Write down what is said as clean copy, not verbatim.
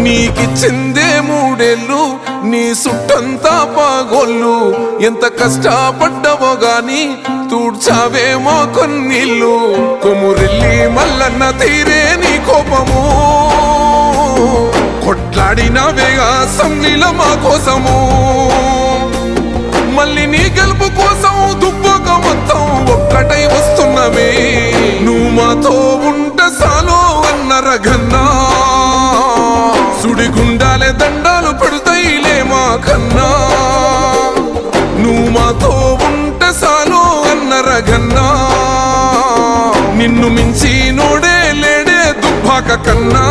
నీకిచ్చిందే 3 ఏళ్ళు నీ సుట్టంతా పాగోళ్ళు ఎంత కష్టపడ్డవో గాని తూడ్చావేమో కొన్నిళ్ళు కొమురెల్లి మల్లన్న తీరే నీ కోపము కొట్లాడినవే అసెంబ్లీలో మా కోసము మళ్ళీ నీ గెలుపు కోసం దుబ్బక మొత్తం ఒక్కటై వస్తున్నమే నువ్వు మాతో ఉంటే సాలో అన్న రఘన్నా సుడిగుండాలే దండాలు పెడతాయిలే మా కన్నా నువ్వు మాతో ఉంటే సాలో అన్న రఘన్నా నిన్ను మించి నోడే లేడే దుబ్బాక కన్నా